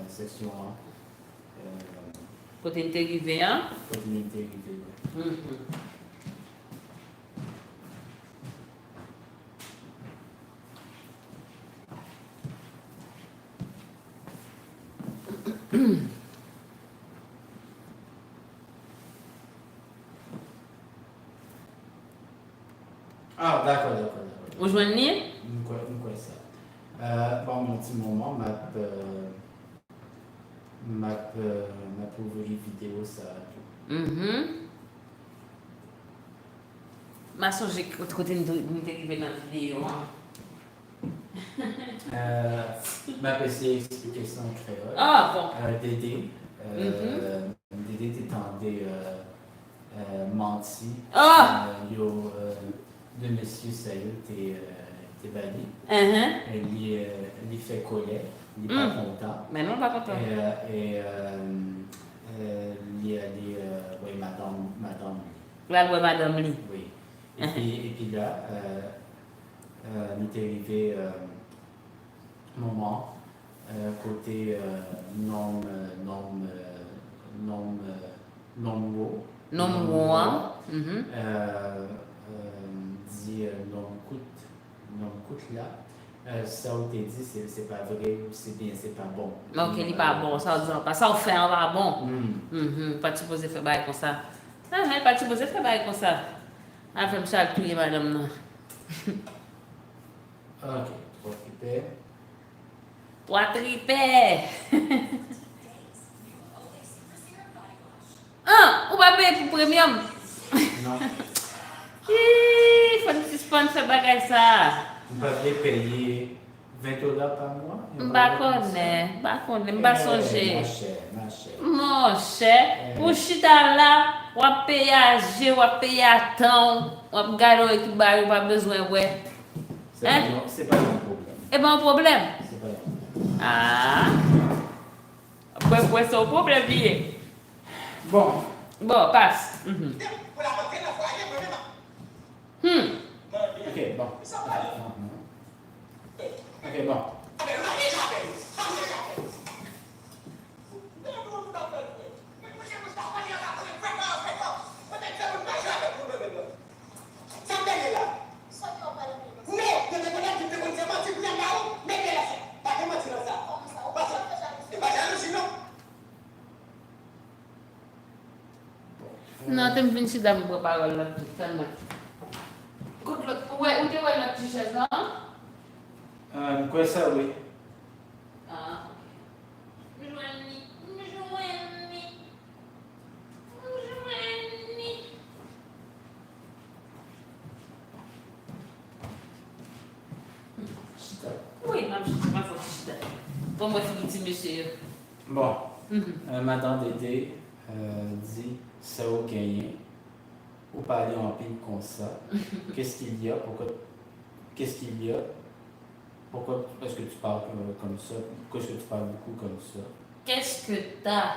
section 1. Côté arrivé, hein? Côté arrivé. Ah, d'accord. Vous joignez? Quoi ça? Bon, mon petit moment, ma pauvre vidéo, ça tout. Ma soeur, j'ai côté arrivé dans la vidéo. Ma PC expliquer ça en créole. Ah, bon. Dédé. Dédé t'étendait menti. De monsieur Saïd, t'es banni. Il fait coller. Il n'est pas content. Mais non, pas content. Il y a des. Oui, madame. La loi Madame Lee. Oui. Et puis là, il est arrivé moment côté non dit non coûte là. Ça où t'es dit c'est pas vrai ou c'est bien c'est pas bon. Ok, il n'est pas bon, ça veut dire pas ça on fait on va bon. Pas supposé faire bail comme ça. Pas supposé faire bail comme ça. Après me chaque prier madame non. Ok, Trois tripés. Ou pas payer pour premium? Non. Il faut que tu sponsor bagay ça. Vous pouvez payer $20 par mois? Pas songer. Ma chère. Mon cher, pour chita là, on paye à G, on paye à temps, on garde qui bail, pas besoin ouais. C'est pas un problème. Et bon problème. C'est pas un problème. Ah. Après c'est un problème lié. Bon, passe. Ok, bon. Ok, bon. Non, tu me viens ici dans mon parole là, tellement. Écoute, ouais, où tu vois notre t-shirt, non? Quoi ça, oui? Ah, ok. Oui, ma faute, pour moi, c'est petit monsieur. Bon, Madame Dédé dit ça au gagné. Ou parler en pile comme ça. Qu'est-ce qu'il y a? Pourquoi est-ce que tu parles comme ça? Pourquoi est-ce que tu parles beaucoup comme ça? Qu'est-ce que t'as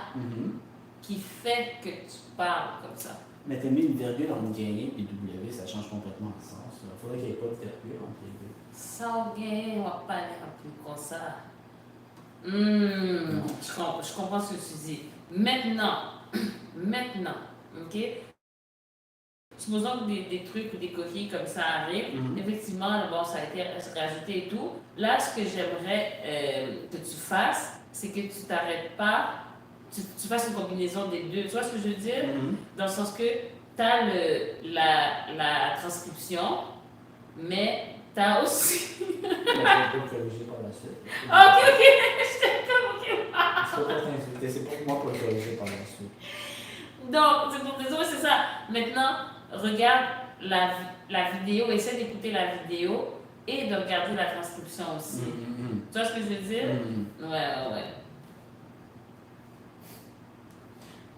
qui fait que tu parles comme ça? Mais t'as mis une virgule entre gagné et W, ça change complètement le sens. Il faudrait qu'il n'y ait pas de virgule entre les deux. Sans gagné, on va parler un peu comme ça. Je comprends ce que tu dis. Maintenant, ok? Supposons que des trucs ou des coquilles comme ça arrivent, effectivement, bon, ça a été rajouté et tout. Là, ce que j'aimerais que tu fasses, c'est que tu t'arrêtes pas, tu fasses une combinaison des deux. Tu vois ce que je veux dire? Dans le sens que tu as la transcription, mais tu as aussi... Je vais corriger par la suite. Ok, je t'ai compris. C'est pour moi pour le corriger par la suite. Donc, c'est pour te dire, c'est ça. Maintenant, regarde la vidéo, essaie d'écouter la vidéo et de regarder la transcription aussi. Tu vois ce que je veux dire? Ouais.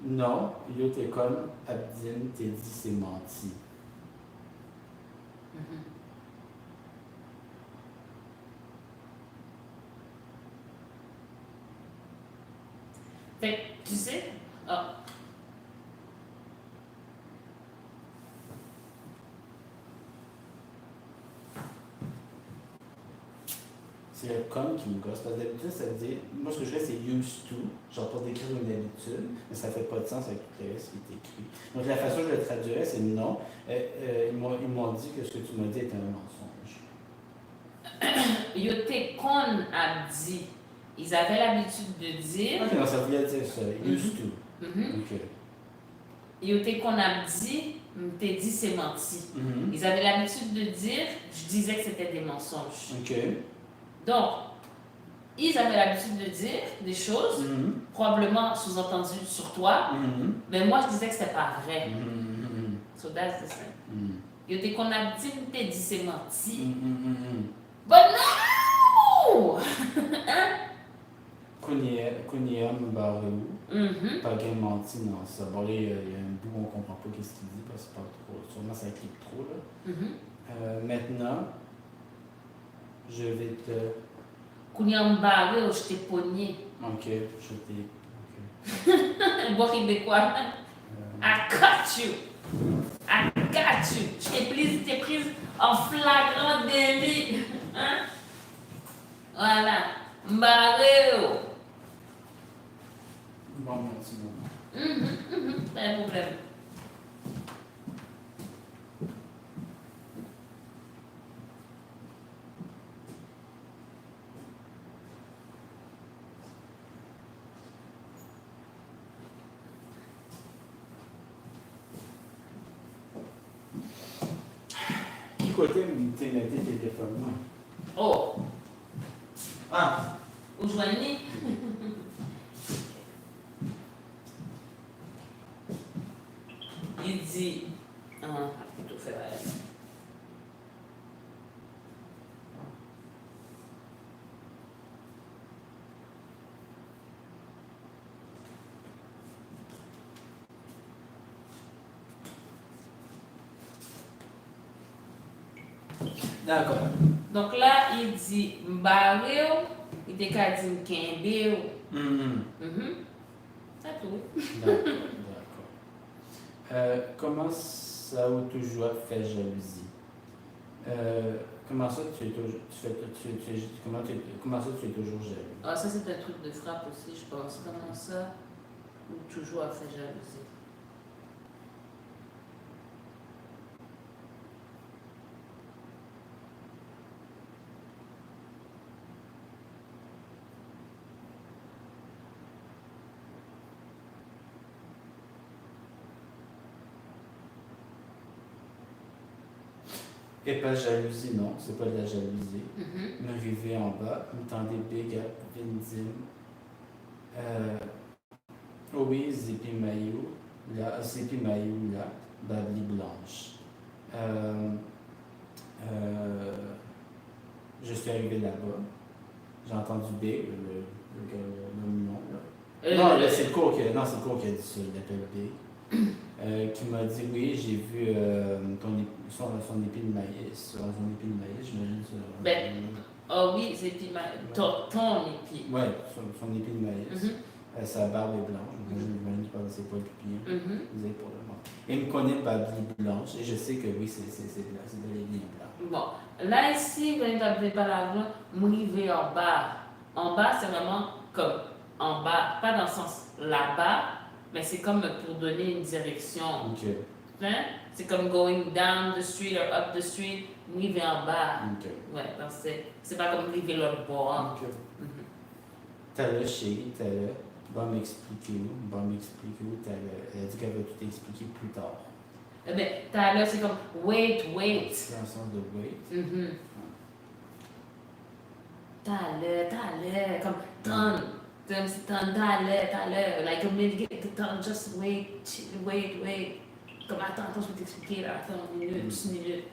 Non, yo t'es comme Abdine, t'es dit c'est menti. Fait que, tu sais, C'est le comme qui me gosse. Parce que d'habitude, ça veut dire. Moi, ce que je fais, c'est used to. Genre pour décrire une habitude, mais ça fait pas de sens avec tout le reste qui est écrit. Donc la façon dont je le traduirais, c'est non. Ils m'ont dit que ce que tu m'as dit était un mensonge. Yo te kon a dit. Ils avaient l'habitude de dire. Ok, non, ça voulait dire ça. Used to. Ok. Yo te kon a dit, t'es dit c'est menti. Ils avaient l'habitude de dire, je disais que c'était des mensonges. Ok. Donc, ils avaient l'habitude de dire des choses, probablement sous-entendues sur toi, mais moi je disais que c'était pas vrai. So that's the same. Yo te kon a dit, t'es dit c'est menti. But no! Kounia Mbarou, pas bien menti dans ça. Bon, là, il y a un bout où on comprend pas qu'est-ce qu'il dit, parce que c'est pas trop. Sûrement ça clique trop, là. Maintenant, je vais te. Kounia Mbarou, je t'ai pogné. Ok, je t'ai. Un bon québécois. I got you. I got you. Je t'ai prise en flagrant délit. Hein? Voilà. Mbarou. Bon, merci beaucoup. Pas de problème. Qui côté t'es téléphone? Oh, Ah! vous joignez? Il dit. Plutôt fait vrai. D'accord. Donc là, il dit Mbarou, il dit qu'à dire Kembéou. C'est tout. D'accord. Comment ça ou toujours fait jalousie? Comment ça tu es toujours comment ça tu es toujours jaloux? Ah, ça c'est un truc de frappe aussi, je pense. Comment ça ou toujours à faire jalousie? Et pas jalousie, non, c'est pas de la jalousie. Me river en bas, me tendez big up, Vindim. Oui, Zipi Mayou, là, Babli Blanche. Je suis arrivé là-bas, j'ai entendu Big, le mignon, là. Non, c'est le cours qui a dit ça, il l'appelle Big. Qui m'a dit oui, j'ai vu son épi de maïs, j'imagine ça. Oui, c'est épi ton épi. Oui, son épi de maïs. Sa barbe est blanche, j'imagine qu'il parle de ses poils pupillés. Pour le moment. Il me connaît Babli Blanche et je sais que oui, c'est blanc, c'est de l'église blanc. Bon, là ici, quand tu n'avais pas l'argent, m'arriver en bas. En bas, c'est vraiment comme en bas, pas dans le sens là-bas, mais c'est comme pour donner une direction. Ok. Hein? C'est comme going down the street or up the street, m'arriver en bas. Ok. Ouais, donc c'est pas comme m'arriver l'autre bord. Ok. T'as le chéri, t'as le. Va m'expliquer où, t'as le. Elle a dit qu'elle va tout expliquer plus tard. Eh bien, t'as là, c'est comme wait. C'est dans le sens de wait. T'as le, comme ton. C'est ton, t'as le. Like a minute, ton, just wait. Comme attends, je vais t'expliquer là, attends une minute, 10 minutes.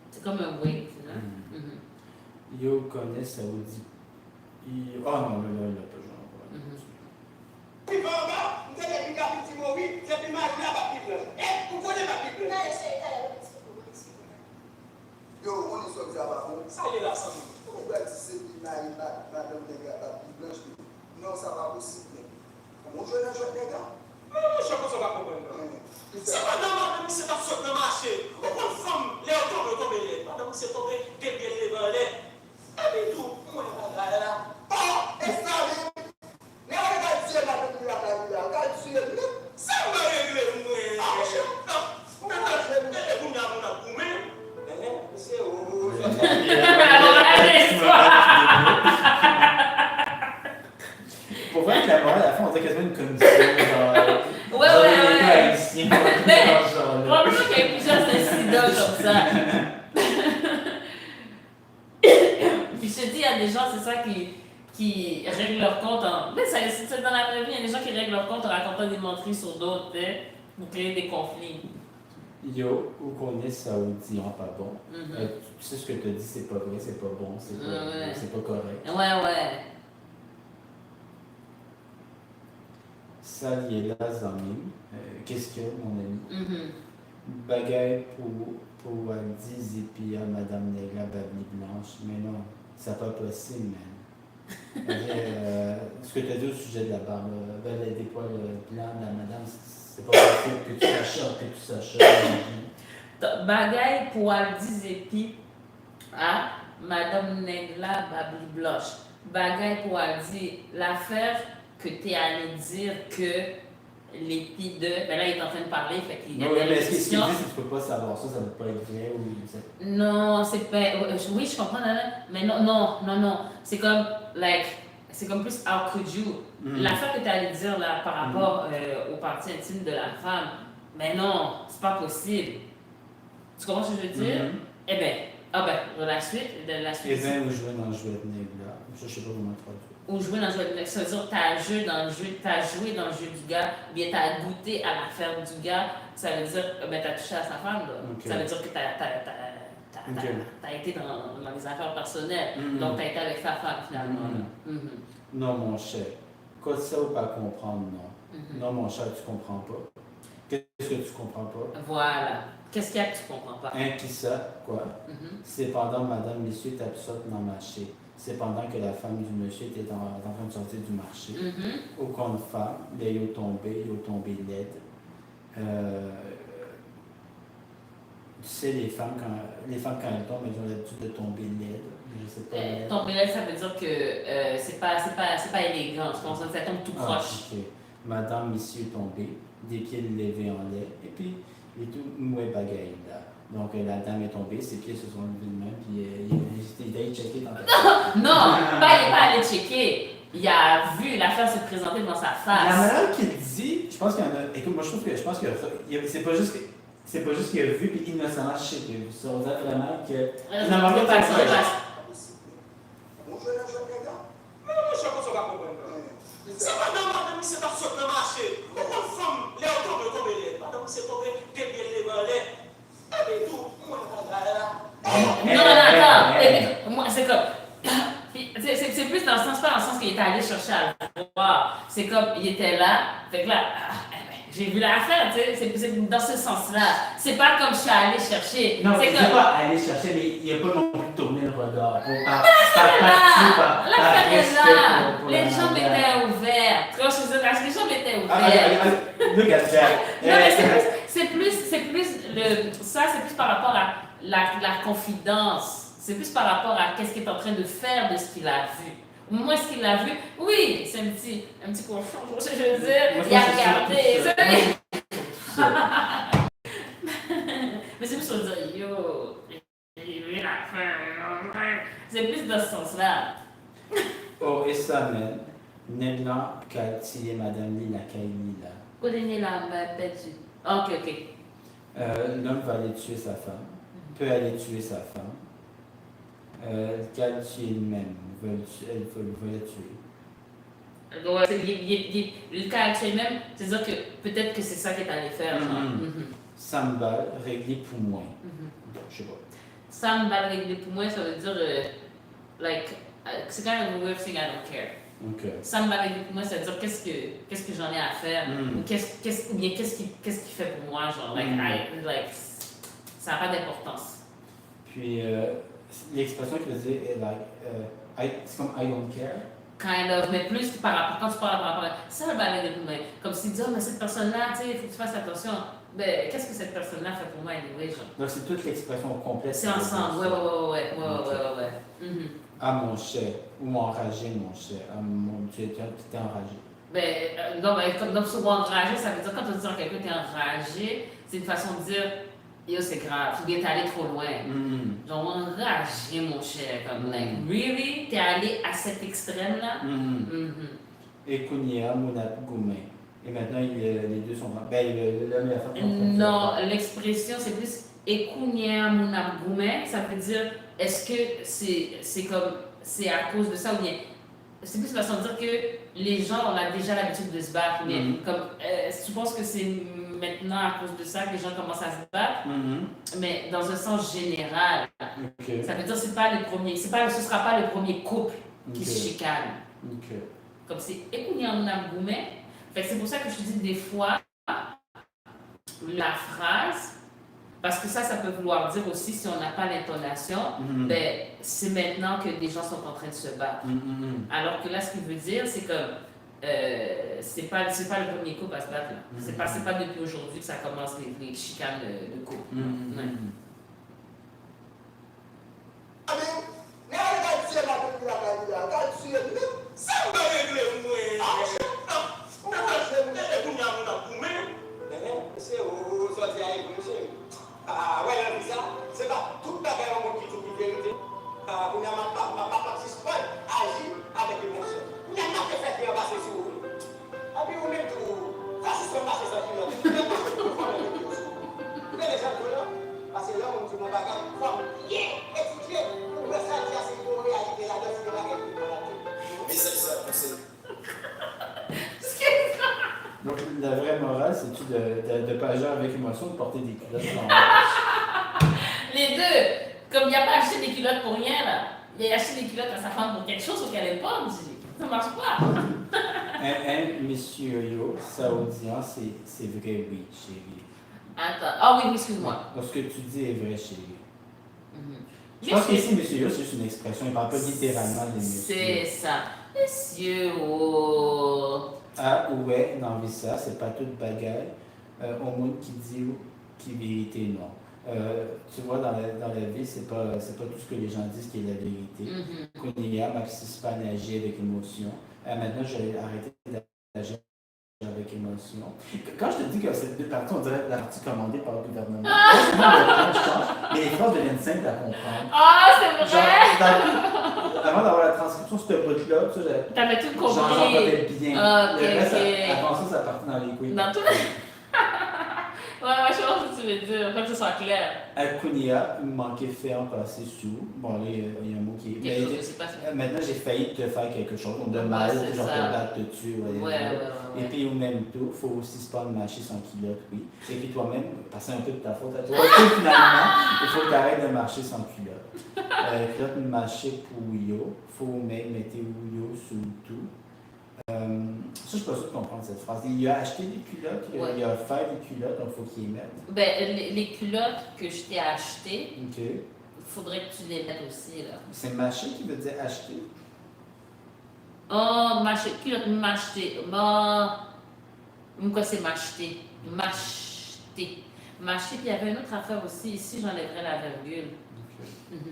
C'est comme un wait, là. Yo connaît Saoudi. Oh non, là, il n'a pas joué. Il va en bas, vous avez une carte qui mourit, c'est plus mal là, ma Bible. Vous connaissez ma Bible? Yo, on est sorti à Bafon. Ça y est là, ça. On va dire c'est une madame de la Bible blanche. Non, ça va possible. Comment je vais la jouer, les gars? Non, je ne sais pas comprendre. C'est madame, madame, c'est pas ça de marché. On prend une femme, les automobiles, madame, c'est tombé, des pieds les balais. Et tout, moi, là. pas installé. Mais on va dire la petite la caille là. On va dire Ça m'a réglé, moi. Non, et vous n'avez pas goumé. c'est où? Pour vrai que la morale, à la fin, on dirait quasiment une commission. Genre, Ouais. haïtien, genre, Probablement qu'il y a eu plusieurs incidents comme ça. Puis je te dis, il y a des gens, c'est ça, qui règlent leur compte en. Mais c'est dans la vraie vie, il y a des gens qui règlent leur compte en racontant des menteries sur d'autres, pour créer des conflits. Yo, où qu'on est saoudien, pas bon. Mhm. Tu sais ce que tu as dit, c'est pas vrai, c'est pas bon, Ouais. c'est pas correct. Ouais. Saliela Zamim, qu'est-ce que mon ami? Mhm. Bagaille pour Aldi Zipi à Madame Nega Babli Blanche, mais non, c'est pas possible, man. Ce que tu as dit au sujet de la barbe, des poils blancs de la madame, c'est pas possible que tu saches. Bagaille pour Aldi Zepi à Madame Negla Babli Blanche. Bagaille pour Aldi, l'affaire que tu es allé dire que l'épi de. Ben là, il est en train de parler, fait qu'il y a Oui, des mais ce qu'il dit, réflexions. c'est que tu peux pas savoir ça, ça ne peut pas être vrai ou. Non, c'est pas. Oui, je comprends, mais non. C'est comme, c'est comme plus how could you. L'affaire que tu allais dire là par rapport aux parties intimes de la femme, mais non, c'est pas possible. Tu comprends ce que je veux dire? Eh bien, la suite. Et bien, où jouer dans le jeu de Negla, je sais pas comment traduire. Ou jouer dans le jeu, ça veut dire que t'as joué dans le jeu du gars, ou bien t'as goûté à l'affaire du gars, ça veut dire que t'as touché à sa femme, là. Okay. Ça veut dire que t'as été dans les affaires personnelles, donc t'as été avec sa femme finalement. Non, mon cher, quoi ça ou pas comprendre, non. Non, mon cher, tu comprends pas. Qu'est-ce que tu comprends pas? Voilà. Qu'est-ce qu'il y a que tu comprends pas? Qui ça, quoi? Cependant, madame, monsieur est absurde dans le marché. Cependant que la femme du monsieur était en train de sortir du marché. Au compte femme, les yeux tombés laide. Tu sais, les femmes, quand elles tombent, elles ont l'habitude de tomber laide. Je sais pas. Tomber laide, ça veut dire que c'est pas élégant. Je pense que ça tombe tout proche. Ok. Madame, monsieur est tombé, des pieds levés en lait, et puis, il est tout mouais bagaille là. Donc, la dame est tombée, ses pieds se sont levés de main, puis il est allé checker dans ta Non, il n'est pas allé checker. Il a vu l'affaire se présenter devant sa face. La manière qu'il dit, je pense qu'il y en a. Écoute, moi, je pense que c'est pas juste qu'il a vu, puis innocemment, je sais qu'il a vu ça. On dirait vraiment que. Non, mais pas ça. On joue dans le jeu de gars. Mais non, je sais pas ce qu'on va comprendre. C'est madame, madame, c'est pas ça de marché. On prend une femme, les automobiles, madame, c'est tombé, des pieds les balais. Et tout, moi, Non, attends. Moi, c'est comme. C'est plus dans le sens, pas dans le sens qu'il était allé chercher à le voir. C'est comme, il était là, fait que là, j'ai vu l'affaire, tu sais, c'est dans ce sens-là. C'est pas comme je suis allé chercher. Non, c'est il comme. n'est pas allé chercher, mais il n'a pas non plus tourné le regard. L'affaire est là. Les jambes étaient ouvertes. Tu vois ce que je veux dire? Les jambes étaient ouvertes. Look at that. Non, mais c'est plus ça, c'est plus par rapport à la confidence. C'est plus par rapport à qu'est-ce qu'il est en train de faire de ce qu'il a vu. Moi, ce qu'il a vu, oui, c'est un petit cochon, je veux dire. Il a regardé. Mais c'est plus pour dire, yo, j'ai vu l'affaire. C'est plus dans ce sens-là. Oh, et ça même, Neglan, Kalti et Madame Lila Kailila. Connais la perdu. Ok. L'homme va aller tuer sa femme, peut aller tuer sa femme. Kalti elle-même, elle veut la tuer. Le cas actuel même, c'est-à-dire que peut-être que c'est ça qu'il est allé faire. Sambal, réglé pour moi. Je sais pas. Sambal, réglé pour moi, ça veut dire, c'est kind of a way of saying I don't care. Okay. Sambal, réglé pour moi, ça veut dire qu'est-ce que j'en ai à faire, ou qu'est-ce qui fait pour moi, genre, ça n'a pas d'importance. Puis, l'expression qu'il veut dire est c'est comme I don't care. Kind of, mais plus par rapport, quand tu parles par rapport à ça, le balai de plus, comme si tu dis, oh, mais cette personne-là, tu sais, il faut que tu fasses attention. ben, qu'est-ce que cette personne-là fait pour moi, anyway, genre? Donc, c'est toute l'expression complète. C'est ensemble, ouais. Mhm. Ah, mon cher, ou enragé, mon cher. Ah, mon Dieu, tu t'es enragé. Ben, non, mais comme dans ce mot enragé, ça veut dire quand on dit à quelqu'un t'es enragé, c'est une façon de dire, yo, c'est grave, ou bien t'es allé trop loin. Genre, enragé, mon cher, comme, like, really? T'es allé à cet extrême-là? Ekounia, Mounap, Goumen. Et maintenant, les deux sont. Ben, l'homme et la femme. Non, l'expression, c'est plus Ekounia, Mounap, Goumen. Ça veut dire, est-ce que c'est comme, c'est à cause de ça ou bien. C'est plus une façon de dire que les gens, on a déjà l'habitude de se battre. Mais comme, tu penses que c'est maintenant à cause de ça que les gens commencent à se battre, mais dans un sens général, ça veut dire que c'est pas le premier, ce sera pas le premier couple qui se chicane. Comme c'est Ekounia-Mounam-Goumé. C'est pour ça que je te dis des fois, la phrase, parce que ça peut vouloir dire aussi, si on n'a pas l'intonation, ben, c'est maintenant que des gens sont en train de se battre. Alors que là, ce qu'il veut dire, c'est que c'est pas le premier couple à se battre. C'est pas depuis aujourd'hui que ça commence les chicanes de couple. Ah ouais, la visa, c'est pas tout la guerre au monde qui trouve la vérité. On a pas agir avec émotion. On a pas fait bien passer sur vous. Et puis, on met tout. Ça, c'est ce qu'on passe sur vous. Mais les gens, parce que là, on dit mon bagage, faut étudier. On veut ça dire, c'est une réalité là-dedans, c'est une réalité. Mais c'est ça, c'est. Donc, la vraie morale, c'est-tu de pas agir avec émotion, de porter des culottes Les deux! Comme il n'a pas acheté des culottes pour rien, là. Il a acheté des culottes à sa femme pour quelque chose qu'elle n'aime pas, ça marche pas. Monsieur Yo, saoudien, c'est vrai, oui, chérie. Attends, ah oui, excuse-moi. Donc, ce que tu dis est vrai, chérie. Je pense qu'ici, monsieur Yo, c'est juste une expression, il ne parle pas littéralement de monsieur. C'est ça. Monsieur, oh. Ah, ouais, non, mais ça, c'est pas toute bagaille. Au monde qui dit qui vérité, non. Tu vois, dans la vie, c'est pas tout ce que les gens disent qui est la vérité. Kounia, Maxis pas agir avec émotion. Maintenant, j'ai arrêté d'agir avec émotion. Quand je te dis que ces deux parties, on dirait la partie commandée par le gouvernement. Mais les phrases deviennent simples à comprendre. Ah, c'est vrai! Avant d'avoir la transcription, ce bout-là, t'avais tout compris. J'en rappelais bien. Ok, le reste, ok. avant ça partait dans les couilles. Dans tout. Ouais, je vois ce que tu veux dire, faut que ce soit clair. À Kounia, il me manquait faire passer sous. Bon, là, il y a un mot qui est. Quelque chose que c'est pas ça. Maintenant, j'ai failli te faire quelque chose, de mal, c'est genre ça. te battre, te tuer. Ouais. Et puis, au même temps, il faut aussi se pas marcher sans culotte, oui. Et puis, toi-même, passer un peu de ta faute à toi. Et finalement, il faut que tu arrêtes de marcher sans culotte. Culotte, marcher pour yo. Il faut même mettre yo sous tout. Ça, je suis pas sûr de comprendre cette phrase. Il a acheté des culottes, il a fait des culottes, donc il faut qu'il les mette. Ben, les culottes que je t'ai achetées, OK. il faudrait que tu les mettes aussi, là. C'est mâcher qui veut dire acheter? Oh, m'acheter, culotte, m'acheter. Bon, quoi c'est m'acheter? M'acheter. M'acheter, puis il y avait une autre affaire aussi. Ici, j'enlèverais la virgule. OK.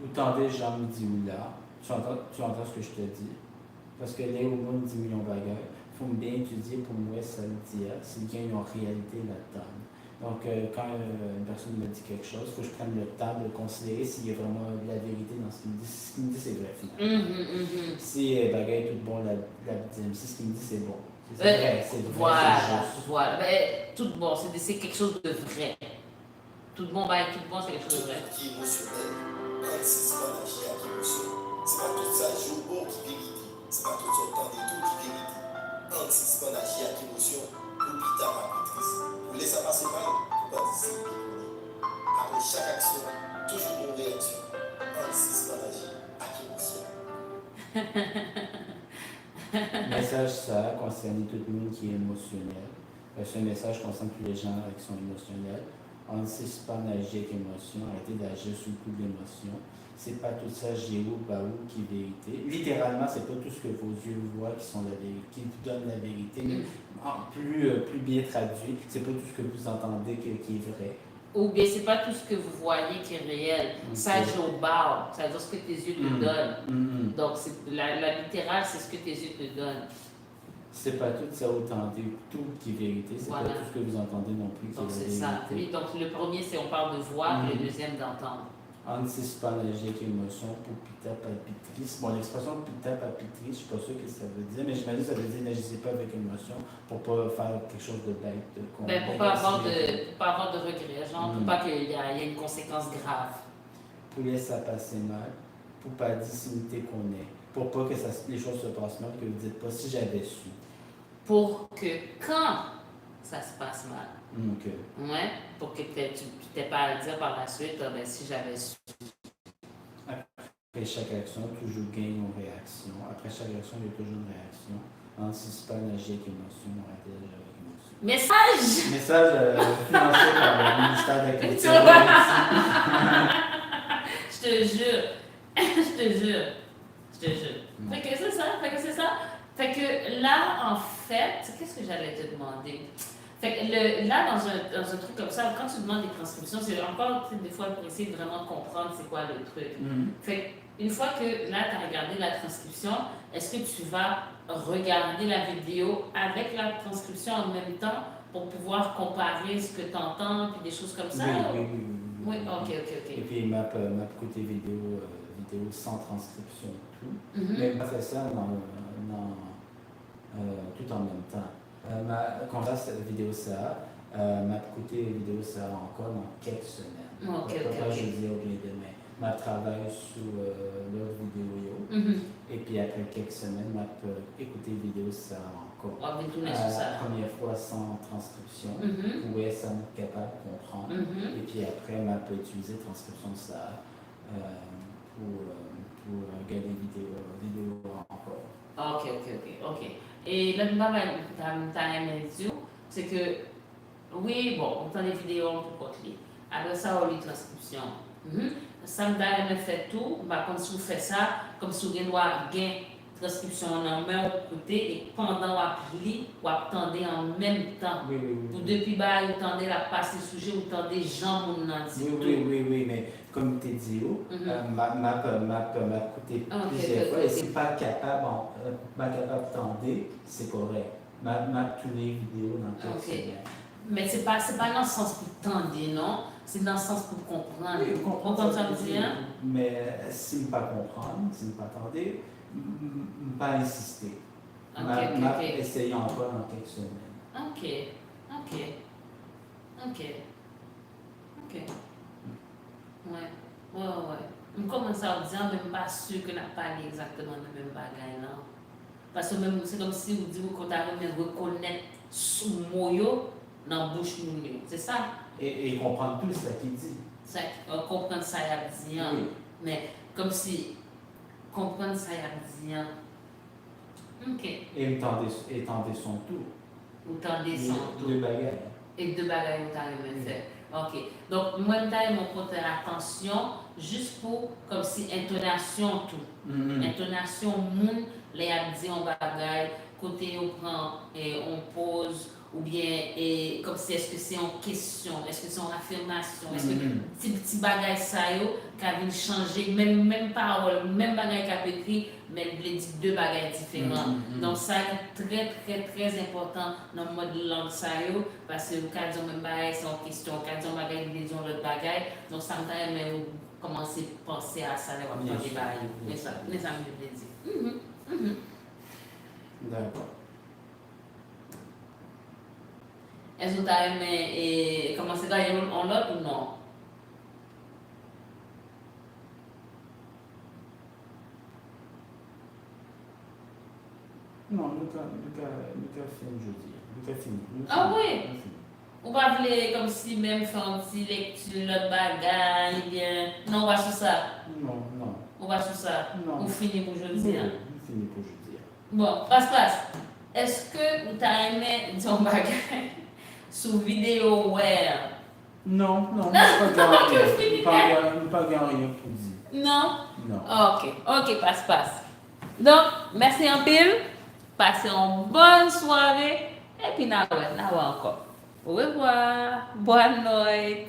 Ou tendez Jean dit ou là, tu entends ce que je te dis. Parce que là, au moins 10 millions de bagages, il faut bien étudier pour moi ça le dit, c'est qu'il y a une réalité là-dedans. Donc, quand une personne me dit quelque chose, il faut que je prenne le temps de considérer s'il y a vraiment de la vérité dans ce qu'il me dit. Si ce qu'il me dit, c'est vrai, finalement. Si bagaille tout bon, la dime. Si ce qu'il me dit, c'est bon. C'est vrai, c'est vrai. Voilà. Ben, tout bon, c'est quelque chose de vrai. Tout bon, c'est quelque chose de vrai. Qui est émotionnel, c'est pas la chia qui est émotion. C'est pas tout ça joue bon qui vérité. C'est pas tout son temps de tout qui vérité. C'est pas la chia qui est émotion. Oublie ta matrice. Vous laissez passer mal, vous pas dire. Après chaque action, toujours une réaction. C'est pas la chia qui est émotion. Message ça concerne tout le monde qui est émotionnel. Ce message concerne tous les gens qui sont émotionnels. On ne cesse pas d'agir avec émotion, arrêtez d'agir sous le coup de l'émotion. C'est pas tout ça, Jéhu, Baou, qui est vérité. Littéralement, c'est pas tout ce que vos yeux voient qui sont la vérité, qui vous donne la vérité. Mais plus bien traduit, c'est pas tout ce que vous entendez qui est vrai. Ou bien c'est pas tout ce que vous voyez qui est réel. Ça joue au bar, ça veut dire ce que tes yeux te donnent. Donc la littérale, c'est ce que tes yeux te donnent. C'est pas tout ça authentique, tout qui est vérité, c'est pas tout ce que vous entendez non plus qui donc est c'est la ça. vérité. Oui, donc le premier, c'est on parle de voir, et le deuxième d'entendre. Anticipanagique émotion pour pita palpitrice. Bon, l'expression pita palpitrice, je ne suis pas sûr ce que ça veut dire, mais j'imagine que ça veut dire n'agissez pas avec émotion pour ne pas faire quelque chose de bête. Pour ne pas avoir de regret, genre, pour pas qu'il y ait une conséquence grave. Pour laisser ça passer mal, pour ne pas dissimuler qu'on est, pour pas que les choses se passent mal, que vous ne dites pas si j'avais su. Pour que quand ça se passe mal, Okay. Pour que tu n'aies pas à le dire par la suite, ben, si j'avais su. Après chaque action, toujours gagne une réaction. Après chaque action, il y a toujours une réaction. Anticipanagique émotion, arrêtez d'agir avec émotion. Message! Message financé par le ministère de la Culture. Je te jure. Je te jure. Fait que c'est ça. Fait que là, en fait, qu'est-ce que j'allais te demander? Fait que là, dans un truc comme ça, quand tu demandes des transcriptions, c'est encore des fois pour essayer de vraiment comprendre c'est quoi le truc. Fait une fois que là, tu as regardé la transcription, est-ce que tu vas regarder la vidéo avec la transcription en même temps pour pouvoir comparer ce que tu entends et des choses comme ça? Oui, ok. Et puis, map côté vidéo sans transcription et tout. Mais on fait ça tout en même temps. Quand on fasse cette vidéo ça, m'a côté vidéo ça encore dans quelques semaines. Je dis au bien demain. Ma travaille sur l'autre vidéo. Et puis après quelques semaines, m'a écouter vidéo ça encore. La première fois sans transcription, pour être capable de comprendre. Et puis après, m'a peut utiliser transcription de ça pour regarder vidéo encore. Ok. Et là, t'as aimé dire, c'est que, oui, bon, on a des vidéos pour côté. Après ça, on a les transcriptions. Ça me donne fait tout, comme si vous faites ça, comme si vous avez une transcription en main au côté et pendant vous lire, vous attendez en même temps. Vous depuis bas, vous attendez la passer sujet, vous attendez gens mon dit. Oui, mais comme tu dis, m'a coûté plusieurs fois et si pas capable d'attendre, c'est correct. M'a tous les vidéos dans le texte. Mais c'est pas dans le sens pour tendre, non? C'est dans le sens pour comprendre. Oui, comprendre comme ça vous dit, hein? Mais si ne pas comprendre, si ne pas attendre, ne pas insister. Essayer encore dans quelques semaines. Ok. Ouais. Je commence à vous dire, mais je ne suis pas sûr que je n'ai pas exactement le même bagage là. Parce que même c'est comme si vous dites qu'on a reconnaître sous moyo dans la bouche de c'est ça? Et comprendre tout ce qu'il dit. Ça, comprendre ça, il y a dit, mais comme si comprendre ça, il y a dit. Ok. Et tenter son tour. Ou tenter son tour. Deux bagages. Et deux bagages, vous avez fait. Ok. Donc, moi, je mon porter attention juste pour, comme si, intonation tout. Intonation, moun, les a dit en bagage, côté on prend et on pose, ou bien, et comme si, est-ce que c'est en question, est-ce que c'est en affirmation, est-ce que petit bagage ça y est, qui a changer, même parole, même bagage qui a écrit, mais il dit deux bagages différents. Donc, ça est très important dans le mode langue ça y est, parce que quand on même bagage, c'est en question, quand on bagage, ils disent l'autre bagage, donc ça me donne, mais commencer à penser à ça, on va prendre des bagages. Mais ça, me dit. D'accord. Est-ce que tu as aimé commencer à gagner en l'autre ou non? Non, Lucas finit jeudi. Lucas finit. Ah oui? Ou pas voulez comme si même faire un petit lecture, l'autre bagage, bien. Non, on va sur ça. Non. On va sur ça. Non. On finit pour jeudi. On finit pour jeudi. Bon, passe. Est-ce que tu as aimé ton bagage? sous vidéo, ouais. Non, je ne pas rien pour dire. Non? Non. Ok, passe. Donc, merci en pile. Passez une bonne soirée. Et puis, nous encore. Au revoir. Bonne nuit.